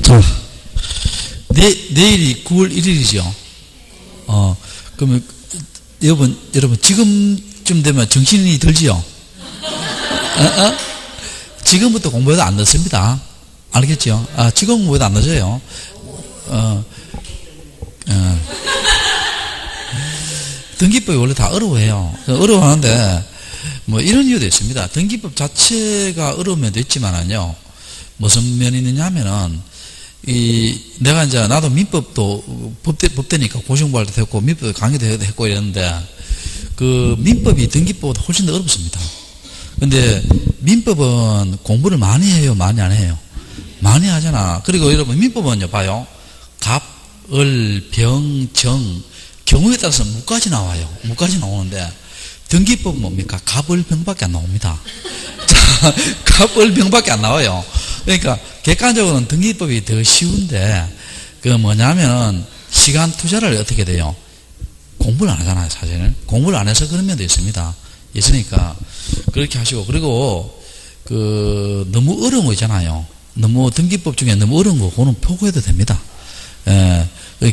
자, 내일이 9월 1일이죠. 그러면 여러분 지금쯤 되면 정신이 들지요? 지금부터 공부해도 안 늦습니다. 알겠죠? 지금 공부해도 안 늦어요. 등기법이 원래 다 어려워해요. 어려워하는데 뭐 이런 이유도 있습니다. 등기법 자체가 어려운 면도 있지만은요, 무슨 면이 있느냐면은 내가 이제 나도 민법도 법대니까 고시공부할 때도 했고 민법 강의도 했고 이랬는데 그 민법이 등기법보다 훨씬 더 어렵습니다. 근데 민법은 공부를 많이 해요, 많이 안 해요? 많이 하잖아. 그리고 여러분 민법은요, 봐요. 갑, 을, 병, 정, 경우에 따라서 무까지 나와요. 무까지 나오는데 등기법은 뭡니까? 갑, 을, 병밖에 안 나옵니다. 자, 갑, 을, 병밖에 안 나와요. 그러니까 객관적으로는 등기법이 더 쉬운데 그 뭐냐면은 시간 투자를 어떻게 돼요? 공부를 안 하잖아요, 사실은. 공부를 안 해서 그런 면도 있습니다. 있으니까 그렇게 하시고, 그리고 그 너무 어려운 거 있잖아요. 너무 등기법 중에 너무 어려운 거 그거는 포기해도 됩니다.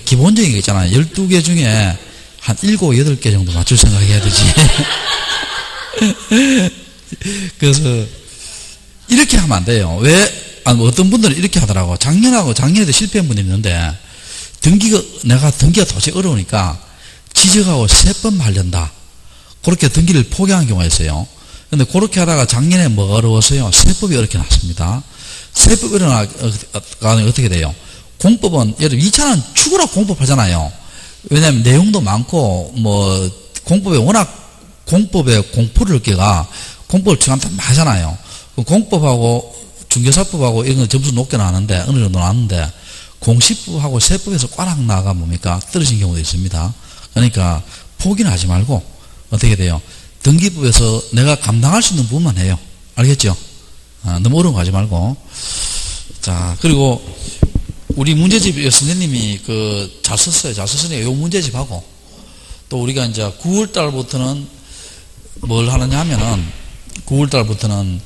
기본적인 거 있잖아요. 12개 중에 한 7, 8개 정도 맞출 생각해야 되지. 그래서 이렇게 하면 안 돼요. 왜? 어떤 분들은 이렇게 하더라고. 작년에도 실패한 분이 있는데 내가 등기가 도저히 어려우니까 지적하고 3번 말린다. 그렇게 등기를 포기한 경우가 있어요. 근데 그렇게 하다가 작년에 뭐가 어려웠어요? 세법이 어렵게 났습니다. 세법이 어려워가면 어떻게 돼요? 공법은, 예를 들어 2차는 죽으라 공법하잖아요. 왜냐면 내용도 많고, 공법에 워낙, 공법에 공포를 끼가 공법을 중간다 하잖아요. 공법하고 중개사법하고 이런 건 점수 높게 나왔는데, 어느 정도 나왔는데, 공시법하고 세법에서 꽈락 나가 뭡니까? 떨어진 경우도 있습니다. 그러니까 포기는 하지 말고, 어떻게 돼요? 등기법에서 내가 감당할 수 있는 부분만 해요. 알겠죠? 너무 어려운 거 하지 말고. 자, 그리고 우리 문제집 선생님이 잘 썼어요. 잘 썼으니까 요 문제집하고 또 우리가 이제 9월 달부터는 뭘 하느냐 하면은 9월 달부터는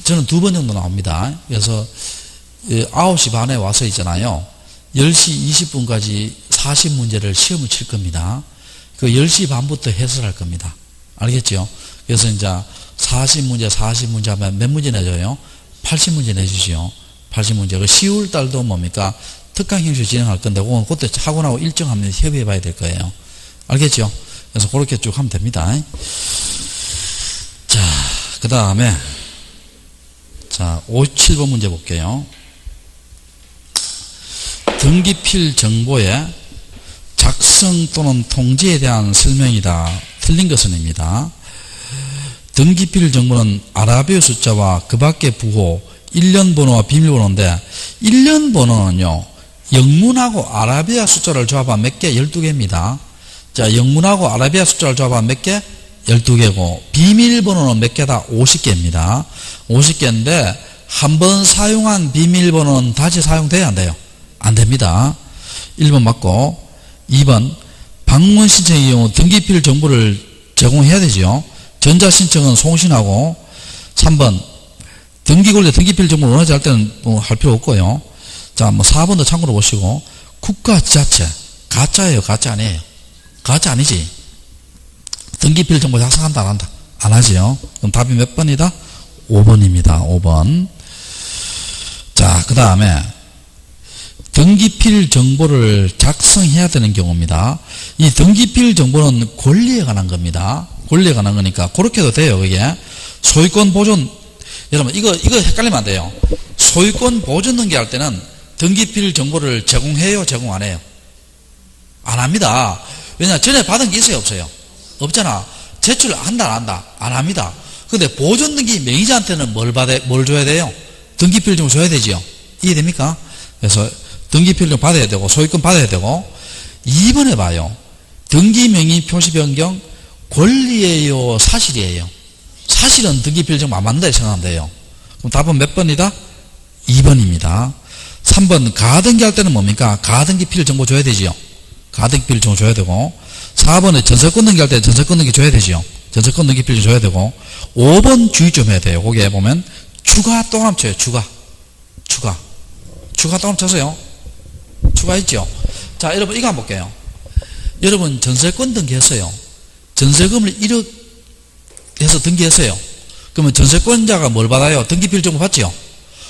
저는 2번 정도 나옵니다. 그래서 9시 반에 와서 있잖아요. 10시 20분까지 40문제를 시험을 칠 겁니다. 그 10시 반부터 해설할 겁니다. 알겠죠? 그래서 이제 40문제 하면 몇 문제 내줘요? 80문제 내주시오. 80문제. 그 10월 달도 뭡니까? 특강 형식 진행할 건데, 그때 학원하고 일정하면 협의해 봐야 될 거예요. 알겠죠? 그래서 그렇게 쭉 하면 됩니다. 자, 그 다음에, 57번 문제 볼게요. 등기필 정보의 작성 또는 통지에 대한 설명이다. 틀린 것은입니다. 등기필 정보는 아라비아 숫자와 그 밖의 부호, 1년 번호와 비밀번호인데 1년 번호는요, 영문하고 아라비아 숫자를 조합한 몇 개? 12개입니다. 자, 영문하고 아라비아 숫자를 조합한 몇 개? 12개고 비밀번호는 몇 개다? 50개입니다. 50개인데 한 번 사용한 비밀번호는 다시 사용돼야 안 돼요? 안 됩니다. 1번 맞고 2번 방문 신청의 경우 등기필 정보를 제공해야 되죠. 전자신청은 송신하고 3번 등기권자 등기필 정보를 원하지 할 때는 할 필요 없고요. 자, 4번도 참고로 보시고 국가 지자체 가짜예요, 가짜 아니에요? 가짜 아니지? 등기필 정보 작성한다 안 한다? 안 하지요. 그럼 답이 몇 번이다? 5번입니다. 5번. 자, 그 다음에 등기필 정보를 작성해야 되는 경우입니다. 이 등기필 정보는 권리에 관한 겁니다. 권리에 관한 거니까 그렇게도 돼요. 그게 소유권 보존, 여러분 이거 헷갈리면 안 돼요. 소유권 보존 등기할 때는 등기필 정보를 제공해요, 제공 안 해요? 안 합니다. 왜냐, 전에 받은 게 있어요, 없어요? 없잖아. 제출 한다 안 한다? 안 합니다. 근데 보존 등기 명의자한테는 뭘 줘야 돼요? 등기필 정보 줘야 되지요. 이해됩니까? 그래서 등기필 정보 받아야 되고 소유권 받아야 되고. 2번에 봐요. 등기 명의 표시 변경 권리예요, 사실이에요? 사실은 등기필 정보 안 받는다 생각하면 돼요. 그럼 답은 몇 번이다? 2번입니다. 3번 가등기할 때는 뭡니까? 가등기필 정보 줘야 되지요. 가등기필 정보 줘야 되고. 4번에 전세권 등기할 때 전세권 등기 줘야 되지요. 전세권 등기필 줘야 되고. 5번 주의 좀 해야 돼요. 거기에 보면 추가 또 합쳐요. 추가 추가 다운 쳤어요. 추가했죠. 자, 여러분 이거 한번 볼게요. 여러분 전세권 등기했어요. 전세금을 1억 해서 등기했어요. 그러면 전세권자가 뭘 받아요? 등기비를 정보 받죠.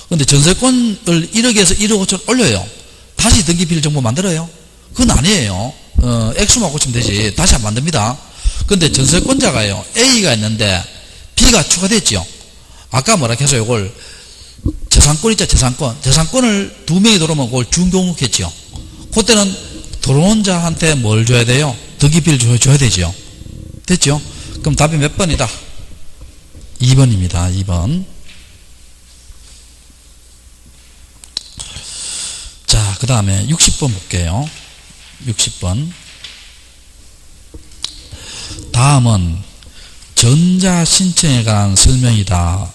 근데 전세권을 1억에서 1억 5천 올려요. 다시 등기비를 정보 만들어요? 그건 아니에요. 액수만 고치면 되지. 다시 안 만듭니다. 근데 전세권자가요, A가 있는데 B가 추가됐죠. 아까 뭐라 했어요? 이걸 재산권 있죠, 재산권을 두 명이 들어오면 그걸 준공급했죠. 그때는 들어온 자한테 뭘 줘야 돼요? 등기비를 줘야 되죠. 됐죠? 그럼 답이 몇 번이다? 2번입니다. 2번. 자, 그 다음에 60번 볼게요. 60번. 다음은 전자신청에 관한 설명이다.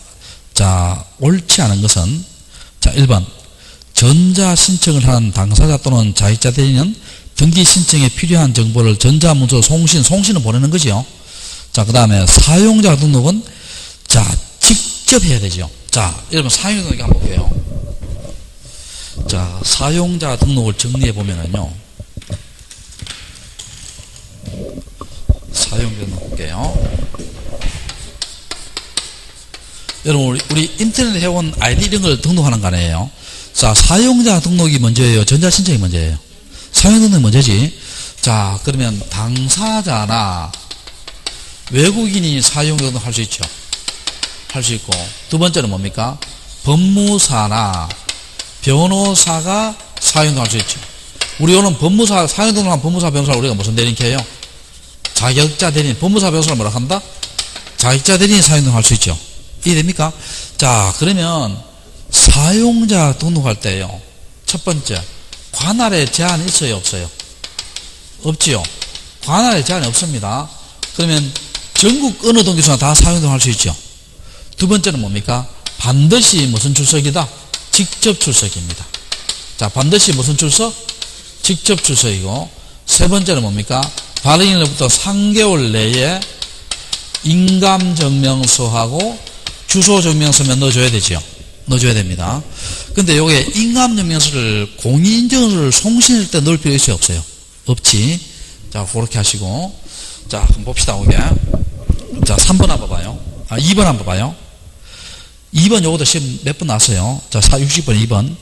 자, 옳지 않은 것은, 자, 1번. 전자신청을 한 당사자 또는 자익자 대리는 등기신청에 필요한 정보를 전자문서 송신은 보내는 거죠. 자, 그 다음에 사용자 등록은, 자, 직접 해야 되죠. 자, 여러분 사용자 등록 한번 볼게요. 자, 사용자 등록을 정리해 보면은요. 사용자 등록 볼게요. 여러분, 우리 인터넷 회원 아이디 이런 걸 등록하는 거 아니에요? 자, 사용자 등록이 먼저예요? 전자신청이 먼저예요? 사용자 등록이 먼저지. 자, 그러면 당사자나 외국인이 사용자 등록 할 수 있죠. 할 수 있고. 두 번째는 뭡니까? 법무사나 변호사가 사용자 할 수 있죠. 우리 오늘 법무사, 사용자 등록한 법무사, 변호사 우리가 무슨 대리인께요? 자격자 대리인. 법무사, 변호사를 뭐라 한다? 자격자 대리인이 사용자 등록 할 수 있죠. 이해됩니까? 자, 그러면 사용자 등록할 때요. 첫 번째, 관할에 제한이 있어요, 없어요? 없지요. 관할에 제한이 없습니다. 그러면 전국 어느 동기소나 다 사용 등록할 수 있죠. 두 번째는 뭡니까? 반드시 무슨 출석이다? 직접 출석입니다. 자, 반드시 무슨 출석? 직접 출석이고. 세 번째는 뭡니까? 발행일로부터 3개월 내에 인감증명서하고 주소증명서면 넣어줘야 되죠. 넣어줘야 됩니다. 근데 요게 인감증명서를 공인인증서를 송신할 때 넣을 필요 있어요, 없어요? 없지. 자, 그렇게 하시고. 자, 한번 봅시다, 오게. 자, 3번 한번 봐요. 2번 한번 봐요. 2번 요것도 시험 몇 번 나왔어요. 자, 60번 2번.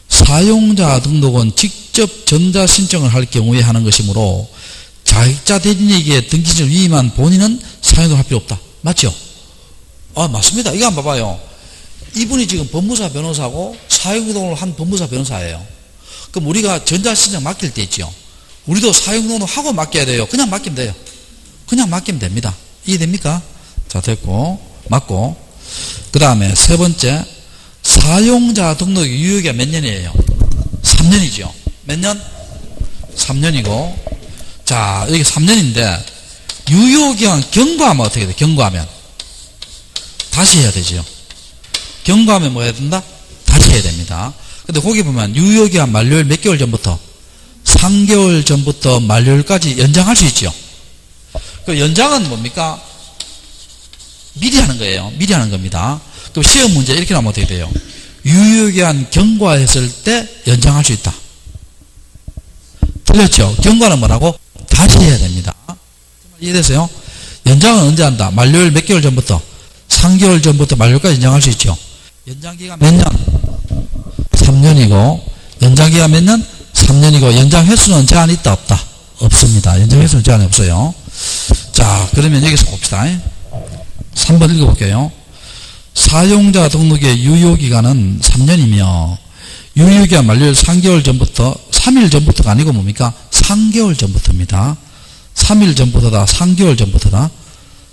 사용자 등록은 직접 전자신청을 할 경우에 하는 것이므로 자격자 대리인에게 등기증을 위임한 본인은 사용을 할 필요 없다. 맞죠? 맞습니다. 이거 한번 봐봐요. 이분이 지금 법무사 변호사고 사용등록을 한 법무사 변호사예요. 그럼 우리가 전자신청 맡길 때 있죠. 우리도 사용등록하고 맡겨야 돼요. 그냥 맡기면 돼요. 그냥 맡기면 됩니다. 이해됩니까? 자, 됐고, 맞고. 그 다음에 세 번째, 사용자 등록 유효기가 몇 년이에요? 3년이죠. 몇 년? 3년이고. 자, 여기 3년인데, 유효기간 경과하면 어떻게 돼? 경과하면. 다시 해야 되죠. 경과하면 뭐 해야 된다? 다시 해야 됩니다. 근데 거기 보면 유효기간 만료일 몇 개월 전부터? 3개월 전부터 만료일까지 연장할 수 있죠. 그 연장은 뭡니까? 미리 하는 거예요. 미리 하는 겁니다. 그럼 시험 문제 이렇게 나오면 어떻게 돼요? 유효기간 경과했을 때 연장할 수 있다. 틀렸죠? 경과는 뭐라고? 다시 해야 됩니다. 이해됐어요? 연장은 언제 한다? 만료일 몇 개월 전부터? 3개월 전부터 만료까지 연장할 수 있죠. 연장기간 몇 년? 3년이고, 연장기간 몇 년? 3년이고, 연장 횟수는 제한이 있다, 없다? 없습니다. 연장 횟수는 제한이 없어요. 자, 그러면 여기서 봅시다. 3번 읽어볼게요. 사용자 등록의 유효기간은 3년이며, 유효기간 만료일 3개월 전부터, 3일 전부터가 아니고 뭡니까? 3개월 전부터입니다. 3일 전부터다, 3개월 전부터다.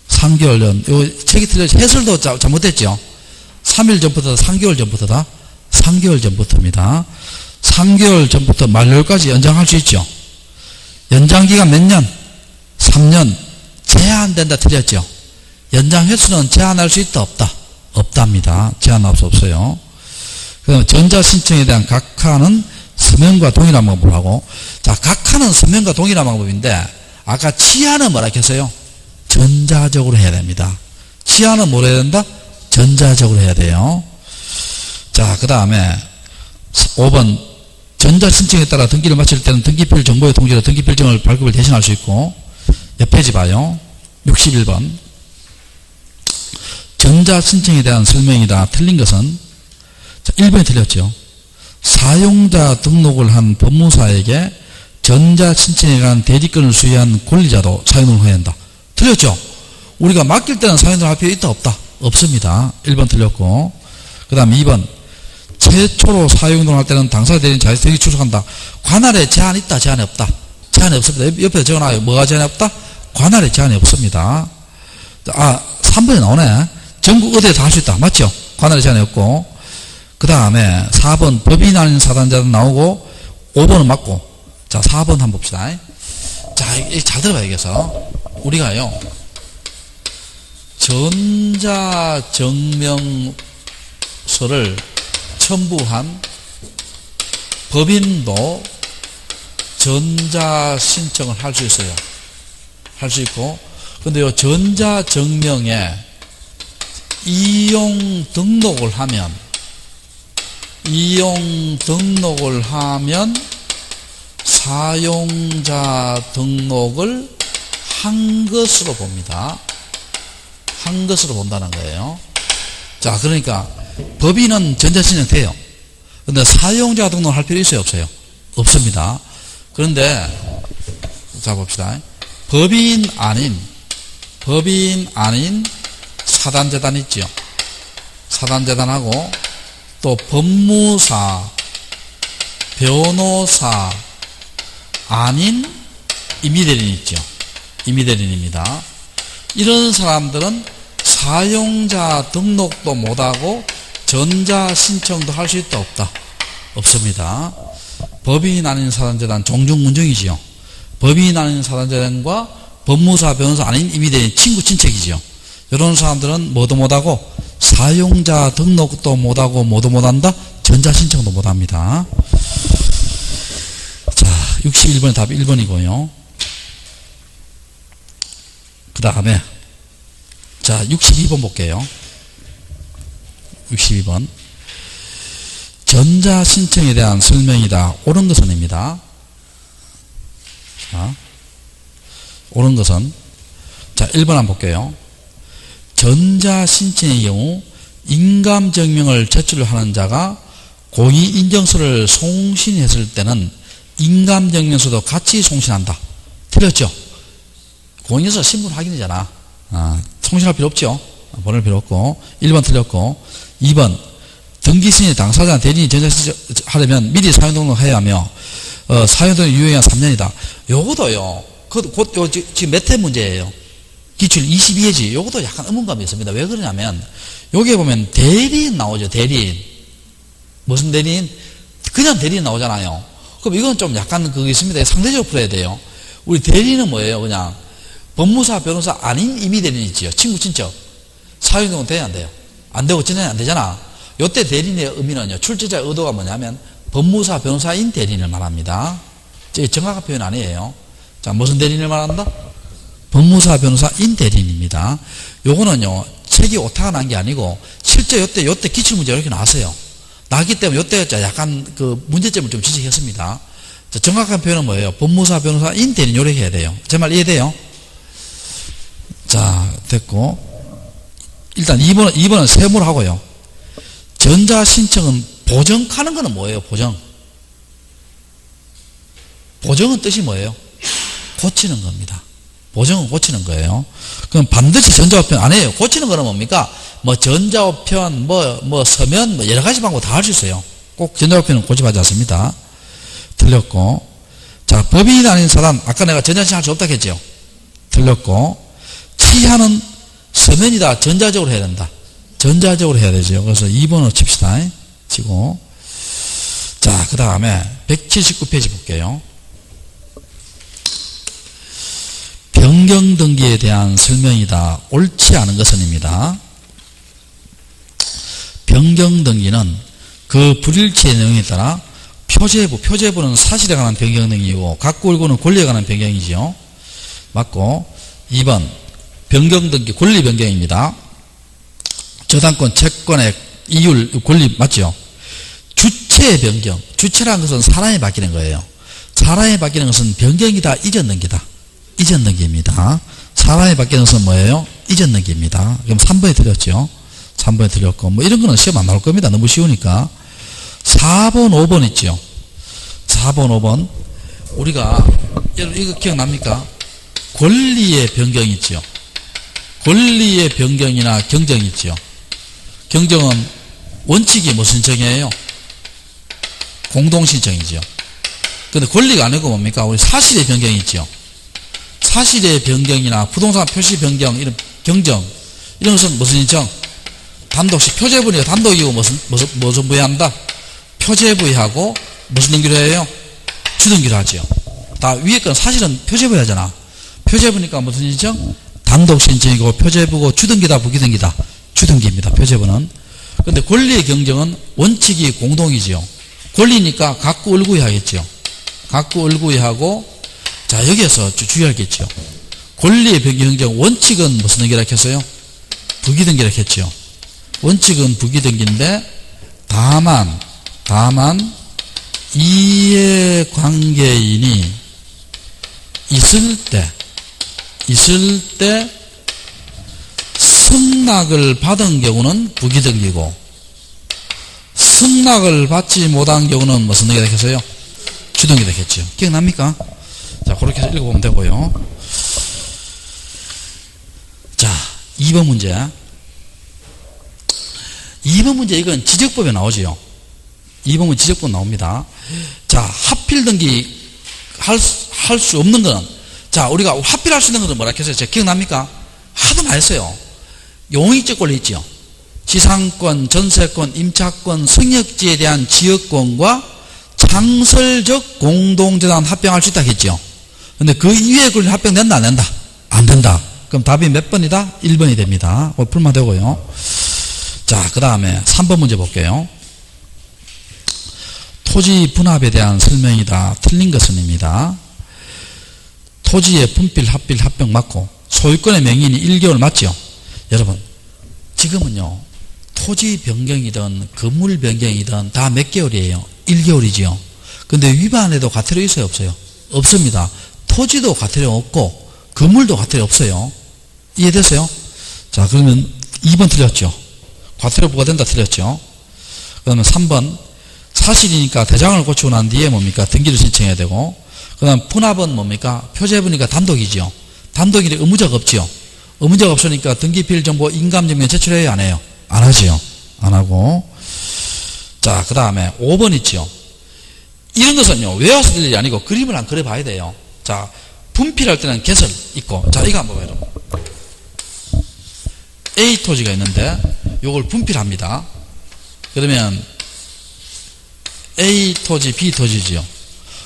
3개월 전, 요 책이 틀려서 해설도 잘못됐죠. 3일 전부터다, 3개월 전부터다. 3개월 전부터입니다. 3개월 전부터 만료일까지 연장할 수 있죠. 연장기간 몇 년? 3년. 제한된다 틀렸죠. 연장 횟수는 제한할 수 있다, 없다? 없답니다. 제한할 수 없어요. 그다음 전자신청에 대한 각하는 서면과 동일한 방법을 하고, 자, 각하는 서면과 동일한 방법인데, 아까 치하는 뭐라 했어요? 전자적으로 해야 됩니다. 치하는 뭐라 해야 된다? 전자적으로 해야 돼요. 자, 그 다음에 5번 전자신청에 따라 등기를 마칠 때는 등기필 정보의 통지로 등기필증을 발급을 대신할 수 있고. 옆 페이지 봐요. 61번 전자신청에 대한 설명이다. 틀린 것은 자, 1번이 틀렸죠. 사용자 등록을 한 법무사에게 전자신청에 관한 대리권을 수여한 권리자도 사용을 해야 한다. 틀렸죠. 우리가 맡길 때는 사용을 할 필요 있다 없다? 없습니다. 1번 틀렸고. 그 다음 2번 최초로 사용을 할 때는 당사 대리인 자유등기 출석한다. 관할에 제한 있다 제한이 없다? 제한이 없습니다. 옆에 적어놔요. 뭐가 제한이 없다? 관할에 제한이 없습니다. 3번이 나오네. 전국 어디에 다 할 수 있다. 맞죠? 관할에 제한이 없고. 그 다음에 4번 법인 아닌 사단자도 나오고 5번은 맞고. 자 4번 한번 봅시다. 자 잘 들어봐야겠어. 우리가요 전자증명서를 첨부한 법인도 전자신청을 할 수 있어요. 할 수 있고. 근데 요 전자증명에 이용 등록을 하면 사용자 등록을 한 것으로 봅니다. 한 것으로 본다는 거예요. 자, 그러니까 법인은 전자신청 돼요. 근데 사용자 등록을 할 필요 있어요, 없어요? 없습니다. 그런데 자 봅시다. 법인 아닌 사단재단 있죠. 사단재단하고 또 법무사, 변호사 아닌 임의대리인 있죠. 임의대리인입니다. 이런 사람들은 사용자 등록도 못하고 전자신청도 할 수 있다 없다? 없습니다. 법인 아닌 사단재단 종중문정이지요. 법인 아닌 사단재단과 법무사, 변호사 아닌 임의대리인 친구 친척이지요. 이런 사람들은 뭐도 못하고 사용자 등록도 못하고 뭐도 못한다? 전자신청도 못합니다. 자, 61번의 답이 1번이고요. 그 다음에 자 62번 볼게요. 62번 전자신청에 대한 설명이다. 옳은 것은입니다. 자, 옳은 것은 자 1번 한번 볼게요. 전자신청의 경우 인감증명을 제출하는 자가 공인인증서를 송신했을 때는 인감증명서도 같이 송신한다. 틀렸죠? 공인인증서 신분 확인이잖아. 송신할 필요 없죠? 보낼 필요 없고. 1번 틀렸고. 2번 등기신의 당사자 대리인이 전자신청하려면 미리 사용등록해야 하며 사용등록 유효기간 3년이다. 요것도요. 지금 몇 회 문제예요? 기출 22회지. 요것도 약간 의문감이 있습니다. 왜 그러냐면 여기에 보면 대리인 나오죠. 대리인. 무슨 대리인? 그냥 대리인 나오잖아요. 그럼 이건 좀 약간 그게 있습니다. 상대적으로 풀어야 돼요. 우리 대리인은 뭐예요? 그냥 법무사, 변호사 아닌 임의대리인 있지요. 친구, 친척. 사용등록 돼야 안 돼요? 안 되고 진행이 안 되잖아. 요때 대리인의 의미는요. 출제자의 의도가 뭐냐면 법무사, 변호사인 대리인을 말합니다. 정확한 표현 아니에요. 자, 무슨 대리인을 말한다? 법무사, 변호사인 대리인입니다. 요거는요, 책이 오타가 난 게 아니고, 실제 요때 기출문제가 이렇게 나왔어요. 나왔기 때문에 요때 약간 그 문제점을 좀 지적했습니다. 자, 정확한 표현은 뭐예요? 법무사, 변호사인 대리인 요렇게 해야 돼요. 제 말 이해돼요? 자, 됐고. 일단 2번은 세모를 하고요. 전자신청은 보정하는 거는 뭐예요? 보정은 뜻이 뭐예요? 고치는 겁니다. 보정은 고치는 거예요. 그럼 반드시 전자우편 안 해요. 고치는 거는 뭡니까? 뭐 전자우편, 서면, 여러 가지 방법 다 할 수 있어요. 꼭 전자우편은 고집하지 않습니다. 틀렸고. 자, 법인 아닌 사람, 아까 내가 전자신청 할 수 없다고 했죠? 틀렸고. 취하는 서면이다. 전자적으로 해야 된다. 전자적으로 해야 되죠. 그래서 2번을 칩시다. 치고. 자, 그 다음에 179페이지 볼게요. 변경등기에 대한 설명이다. 옳지 않은 것은입니다. 변경등기는 그 불일치의 내용에 따라 표제부는 사실에 관한 변경등기이고 각구일구는 권리에 관한 변경이지요. 맞고. 2번 변경등기 권리 변경입니다. 저당권, 채권의 이율, 권리 맞죠? 주체 주체의 변경. 주체라는 것은 사람이 바뀌는 거예요. 사람이 바뀌는 것은 변경이다, 이전 넘기다. 이전 넘기입니다. 사람이 바뀌는 것은 뭐예요? 이전 넘기입니다. 그럼 3번에 틀렸죠. 3번에 틀렸고, 뭐 이런 거는 시험 안 나올 겁니다. 너무 쉬우니까. 4번, 5번 있죠. 4번, 5번. 우리가, 여러분, 이거 기억납니까? 권리의 변경이 있죠. 권리의 변경이나 경정이 있죠. 경정은 원칙이 무슨 정이에요? 공동신청이죠. 근데 권리가 아니고 뭡니까? 우리 사실의 변경이 있죠. 사실의 변경이나 부동산 표시 변경, 이런 경정, 이런 것은 무슨 신청? 단독식, 표제부니까 단독이고 무슨 부여한다? 표제부여하고 무슨 등기로 해요? 주등기로 하죠. 다 위에 건 사실은 표제부여하잖아. 표제부니까 무슨 신청? 단독 신청이고 표제부고 주등기다, 부기등기다. 주등기입니다. 표제부는. 근데 권리의 경정은 원칙이 공동이지요. 권리니까 각구 을구의하겠죠. 각구 을구의하고, 자, 여기에서 주의하겠죠. 권리의 변경 원칙은 무슨 등기라 했어요? 부기등기라 했죠. 원칙은 부기등기인데, 다만 이해관계인이 있을 때 승낙을 받은 경우는 부기등기고, 승낙을 받지 못한 경우는 무슨 등기가 되겠어요? 주등기 되겠죠. 기억납니까? 자, 그렇게 해서 읽어보면 되고요. 자, 2번 문제. 2번 문제, 이건 지적법에 나오지요. 2번은 지적법 나옵니다. 자, 하필 등기 할 수 없는 거는, 자, 우리가 하필할 수 있는 것은 뭐라 했어요? 기억납니까? 하도 많이 했어요. 용익적 권리 있죠. 지상권, 전세권, 임차권, 승역지에 대한 지역권과 창설적 공동재단 합병할 수 있다 했죠. 근데 그 이외의 권리 합병된다, 안 된다? 안 된다. 그럼 답이 몇 번이다? 1번이 됩니다. 풀만 되고요. 자, 그 다음에 3번 문제 볼게요. 토지 분합에 대한 설명이다. 틀린 것은입니다. 토지의 분필, 합필, 합병 맞고 소유권의 명인이 1개월 맞죠? 여러분, 지금은요, 토지 변경이든 건물 변경이든 다 몇 개월이에요? 1개월이지요. 근데 위반에도 과태료 있어요, 없어요? 없습니다. 토지도 과태료 없고 건물도 과태료 없어요. 이해됐어요? 자, 그러면 2번 틀렸죠. 과태료 부과된다 틀렸죠. 그러면 3번, 사실이니까 대장을 고치고 난 뒤에 뭡니까? 등기를 신청해야 되고, 그 다음 분합은 뭡니까? 표제부니까 단독이죠. 단독이 의무자가 없죠. 의무자가 없으니까 등기필 정보 인감증명 제출해야 안 해요? 안 하지요. 안 하고. 자, 그 다음에 5번 있죠. 이런 것은요, 외워서 될 일이 아니고 그림을 한 그려봐야 돼요. 자, 분필할 때는 개설 있고, 자, 이거 한번 봐요, 여러분. A 토지가 있는데, 요걸 분필합니다. 그러면 A 토지, B 토지지요.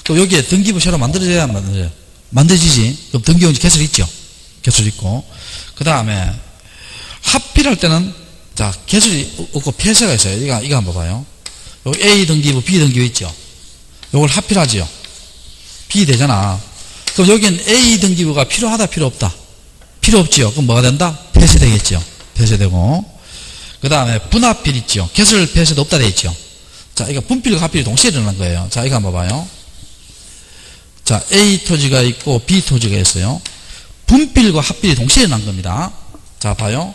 그럼 여기에 등기부 새로 만들어져야 안 만들어져요? 만들어지지. 그럼 등기용지 개설 있죠. 개설 있고. 그 다음에 합필할 때는, 자, 개설이 없고 폐쇄가 있어요. 이거 한번 봐요. 여기 A 등기부, B 등기부 있죠. 요걸 합필하지요. B 되잖아. 그럼 여기는 A 등기부가 필요하다, 필요 없다? 필요 없지요. 그럼 뭐가 된다? 폐쇄되겠죠. 폐쇄되고. 그 다음에 분합필 있죠. 개설 폐쇄도 없다 돼 있죠. 자, 이거 분필과 합필이 동시에 일어난 거예요. 자, 이거 한번 봐요. 자, A 토지가 있고 B 토지가 있어요. 분필과 합필이 동시에 일어난 겁니다. 자, 봐요.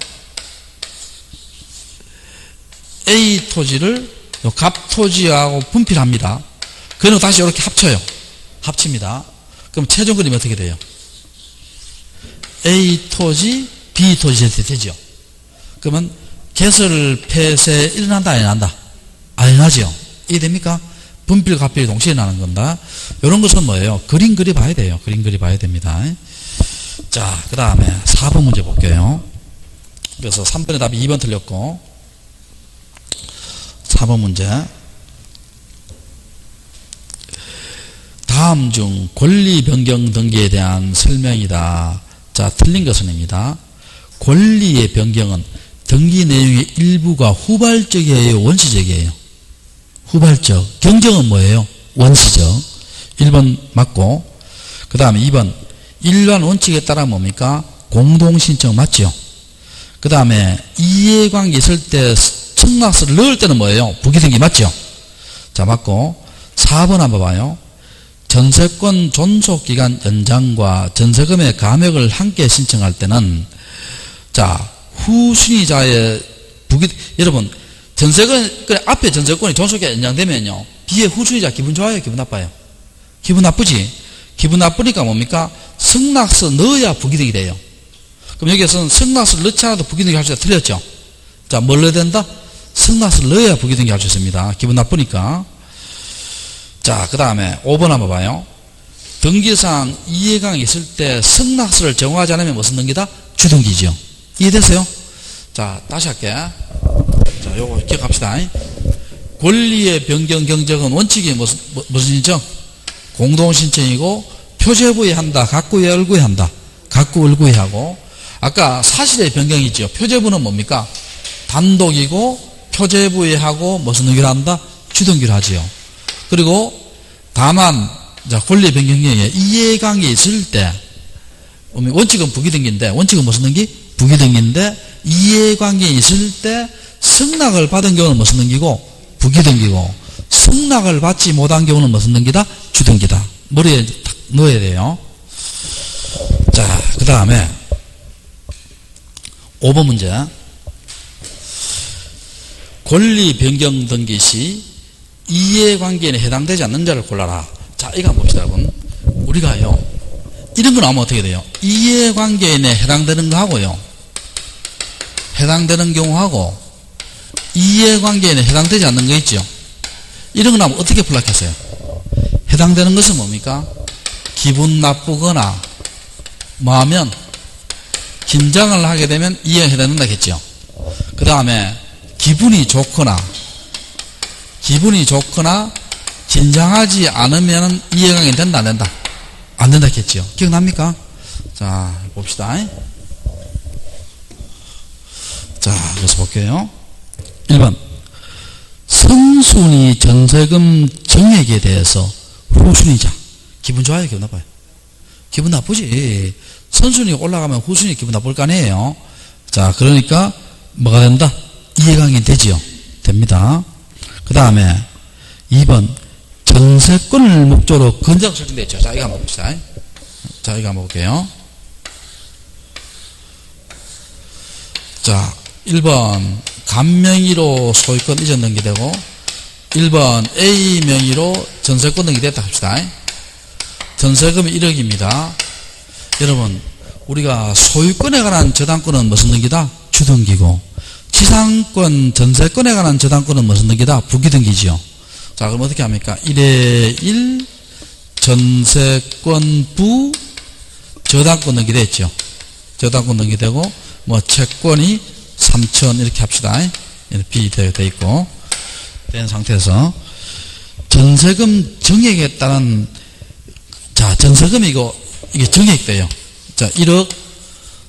A 토지를 갑 토지하고 분필합니다. 그러면 다시 이렇게 합쳐요. 합칩니다. 그럼 최종 그림이 어떻게 돼요? A 토지, B 토지 되죠. 그러면 개설 폐쇄 일어난다, 안 일어난다? 안 일어나죠. 이해됩니까? 분필과 합필이 동시에 일어나는 겁니다. 이런 것은 뭐예요? 그림 그려봐야 돼요. 그림 그려봐야 됩니다. 자, 그 다음에 4번 문제 볼게요. 그래서 3번의 답이 2번 틀렸고, 4번 문제. 다음 중 권리 변경 등기에 대한 설명이다. 자, 틀린 것은입니다. 권리의 변경은 등기 내용의 일부가 후발적이에요, 원시적이에요? 후발적. 경정은 뭐예요? 원시적. 1번 맞고, 그 다음에 2번 일반 원칙에 따라 뭡니까? 공동신청 맞죠? 그 다음에 이해관계 있을 때 청락서를 넣을 때는 뭐예요? 부기등기 맞죠? 자, 맞고. 4번 한번 봐요. 전세권 존속기간 연장과 전세금의 감액을 함께 신청할 때는, 자, 후순위자의 여러분, 전세권, 그래, 앞에 전세권이 존속기간 연장되면요, 뒤에 후순위자 기분 좋아요? 기분 나빠요? 기분 나쁘지? 기분 나쁘니까 뭡니까? 승낙서 넣어야 부기등이 돼요. 그럼 여기에서는 승낙서를 넣지 않아도 부기등이 할 수 있다. 틀렸죠? 자, 뭘 넣어야 된다? 승낙서를 넣어야 부기등이 할 수 있습니다. 기분 나쁘니까. 자, 그 다음에 5번 한번 봐요. 등기상 이해강이 있을 때 승낙서를 정하지 않으면 무슨 등기다? 주등기죠. 이해됐어요? 자, 다시 할게. 자, 요거 기억합시다. 권리의 변경 경정은 원칙이 무슨 신청? 공동신청이고, 표제부에 한다. 각구에 얼구에 한다. 각구 얼구에 하고, 아까 사실의 변경이죠. 표제부는 뭡니까? 단독이고, 표제부에 하고, 무슨 등기를 한다? 주등기를 하지요. 그리고, 다만, 자, 권리 변경 경에 이해관계 있을 때, 원칙은 부기등기인데, 원칙은 무슨 등기? 부기등기인데, 이해관계 있을 때, 승낙을 받은 경우는 무슨 등기고? 부기등기고, 승낙을 받지 못한 경우는 무슨 등기다? 주등기다. 머리에 딱 넣어야 돼요. 자, 그 다음에 5번 문제. 권리 변경 등기 시 이해관계에 해당되지 않는 자를 골라라. 자, 이거 한번 봅시다, 여러분. 우리가요, 이런 거 나오면 어떻게 돼요? 이해관계에 해당되는 거 하고요, 해당되는 경우하고, 이해관계에 해당되지 않는 거 있죠? 이런 거 나오면 어떻게 풀락했어요? 해당되는 것은 뭡니까? 기분 나쁘거나, 뭐 하면, 긴장을 하게 되면 이해가 해당된다겠죠? 그 다음에, 기분이 좋거나, 긴장하지 않으면 이해가 된다, 안 된다? 안 된다겠죠? 기억납니까? 자, 봅시다. 자, 그래서 볼게요. 1번. 선순위 전세금 정액에 대해서 후순위자. 기분 좋아요? 기분 나빠요? 기분 나쁘지. 선순위가 올라가면 후순위 기분 나쁠 거 아니에요. 자, 그러니까 뭐가 된다? 이해관계 되지요? 됩니다. 그 다음에 2번. 전세권을 목적으로 건장 설정되어 있죠. 자, 이거 한번 봅시다. 자, 이거 한번 볼게요. 자, 1번. 간명의로 소유권 이전 등기되고, 1번 A 명의로 전세권 등기됐다 합시다. 전세금이 1억입니다. 여러분, 우리가 소유권에 관한 저당권은 무슨 등기다? 주등기고, 지상권, 전세권에 관한 저당권은 무슨 등기다? 부기등기지요. 자, 그럼 어떻게 합니까? 1에 1 전세권 부 저당권 등기됐죠. 저당권 등기되고, 뭐 채권이 3천 이렇게 합시다. 이렇게 돼 있고, 된 상태에서 전세금 정액에 따른, 자, 전세금이 이게 정액돼요. 자, 1억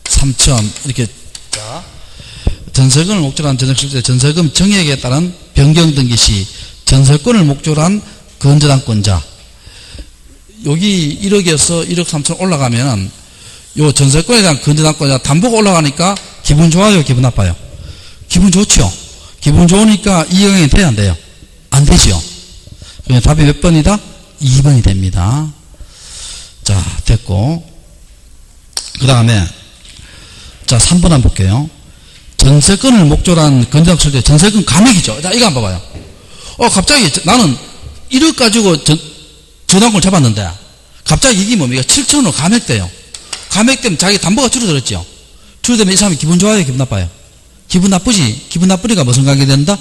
3천 이렇게. 자, 전세금을 목적으로 한 전세실때 전세금 정액에 따른 변경 등기 시 전세권을 목적으로 한 건저당권자, 여기 1억에서 1억 3천 올라가면은 요 전세권에 대한 건저당권자 담보가 올라가니까 기분 좋아요? 기분 나빠요? 기분 좋죠? 기분 좋으니까 이해관계 돼야 안 돼요? 안 되죠? 그냥 답이 몇 번이다? 2번이 됩니다. 자, 됐고. 그 다음에, 자, 3번 한번 볼게요. 전세권을 목적으로 한 건저당설계, 전세권 감액이죠. 자, 이거 한번 봐봐요. 갑자기 나는 1억 가지고 저당권을 잡았는데, 갑자기 이게 뭡니까? 7천으로 감액돼요. 감액되면 자기 담보가 줄어들었죠? 줄어들면 이 사람이 기분 좋아요? 기분 나빠요? 기분 나쁘지? 기분 나쁘니까 무슨 관계 된다?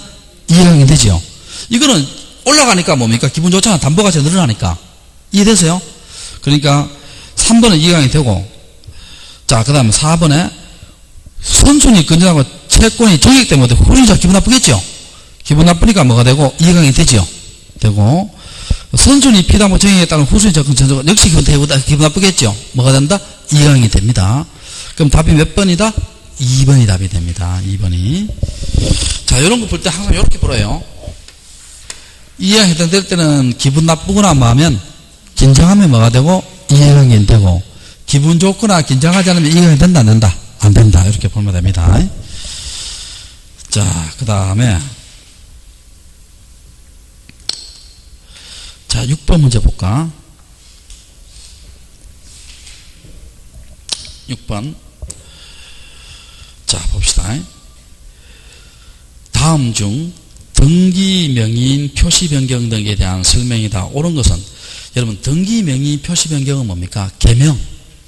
이해관계 되죠? 이거는 올라가니까 뭡니까? 기분 좋잖아. 담보가 늘어나니까. 이해되세요? 그러니까 3번은 이해관계 되고, 자, 그 다음에 4번에 선순위 건전하고 채권이 정액되면 후순위자 기분 나쁘겠죠? 기분 나쁘니까 뭐가 되고? 이해관계 되죠? 되고, 선순위 피담보 정액에 따른 후순위자 건전하고 역시 기분 나쁘겠죠? 뭐가 된다? 이해관계 됩니다. 그럼 답이 몇 번이다? 2번이 답이 됩니다. 2번이. 자, 이런 거 볼 때 항상 이렇게 풀어요. 이해가 해당될 때는 기분 나쁘거나 뭐 하면, 긴장하면 뭐가 되고? 이해관계 되고, 기분 좋거나 긴장하지 않으면 이해가 된다, 안 된다? 안 된다. 이렇게 보면 됩니다. 자, 그 다음에, 자, 6번 문제 볼까? 6번. 자, 봅시다. 다음 중 등기 명의인 표시 변경 등에 대한 설명이다. 옳은 것은, 여러분, 등기 명의 표시 변경은 뭡니까? 개명.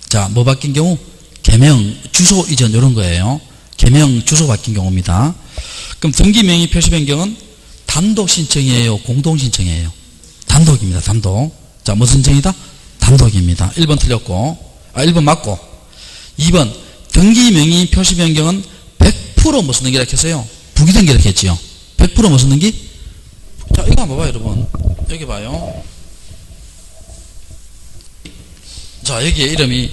자, 뭐 바뀐 경우? 개명, 주소 이전, 이런 거예요. 개명, 주소 바뀐 경우입니다. 그럼 등기 명의 표시 변경은 단독 신청이에요? 공동 신청이에요? 단독입니다. 단독. 자, 무슨 신청이다? 단독입니다. 1번 틀렸고, 1번 맞고. 2번, 등기 명의 표시 변경은 100% 무슨 등기라 했어요? 부기등기라 했지요. 100% 무슨 등기? 자, 이거 한번 봐봐요, 여러분. 여기 봐요. 자, 여기에 이름이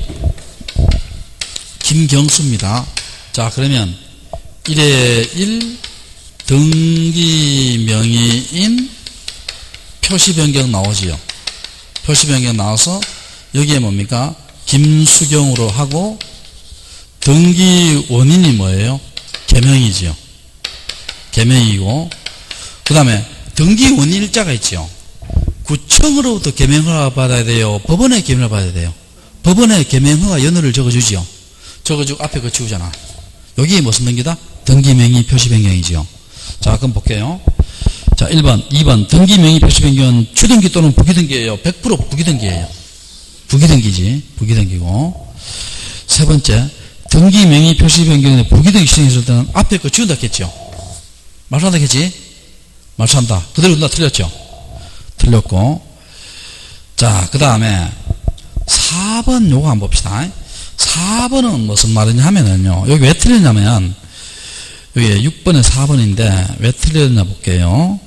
김경수입니다. 자, 그러면 1에 1 등기 명의인 표시 변경 나오지요. 표시 변경 나와서 여기에 뭡니까? 김수경으로 하고 등기 원인이 뭐예요? 개명이지요. 개명이고, 그 다음에 등기 원인 일자가 있죠. 구청으로부터 개명허가 받아야 돼요? 법원에 개명을 받아야 돼요? 법원에 개명허가 연호를 적어주지요. 적어주고 앞에 그 지우잖아. 여기 무슨 등기다? 등기 명의 표시 변경이지요. 자, 그럼 볼게요. 자, 1번, 2번. 등기 명의 표시 변경은 주등기 또는 부기등기예요. 100% 부기등기예요. 부기등기지. 부기등기고. 세 번째, 등기 명의 표시 변경에 부기등기 시행했을 때는 앞에 거 지운다 했겠죠. 말한다 했지? 말한다. 그대로 나 틀렸죠? 틀렸고. 자, 그 다음에 4번 요거 한번 봅시다. 4번은 무슨 말이냐 하면은요, 여기 왜 틀렸냐면, 여기 6번에 4번인데, 왜 틀렸냐 볼게요.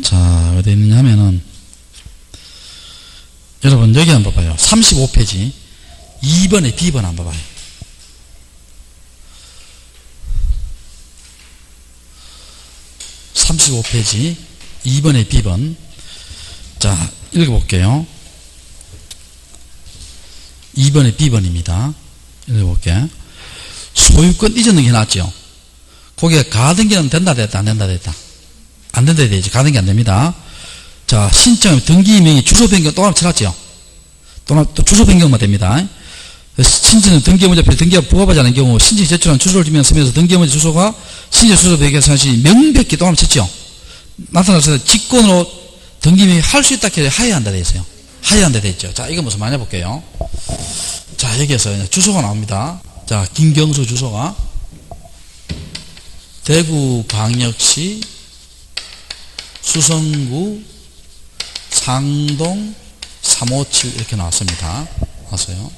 자, 어디 있느냐 하면은, 여러분, 여기 한번 봐봐요. 35페이지. 2번에 B번 한번 봐봐요. (35페이지) 2번에 B번. 자, 읽어볼게요. 2번에 B번입니다. 읽어볼게요. 소유권 이전 등기 해놨죠. 거기에 가등기는 된다 됐다 안 된다 됐다? 안 된다 되지. 가등기 안 됩니다. 자, 신청 등기 명의 주소 변경 또 하나 쳐놨죠. 또 주소 변경만 됩니다. 신청 등기 문제 등기가 부합하지 않은 경우 신청 제출한 주소를 주면 쓰면서 등기 문제 주소가 신청 주소 변경 사실이 명백히 또 하나 쳤죠. 나타나서 직권으로 등기 명의 할 수 있다 해야 하여한다 되어 있어요. 하여한다 되어 있죠. 자, 이거 무슨 말이냐 볼게요. 자, 여기에서 주소가 나옵니다. 자, 김경수 주소가 대구광역시 수성구 상동 357 이렇게 나왔습니다. 나왔어요.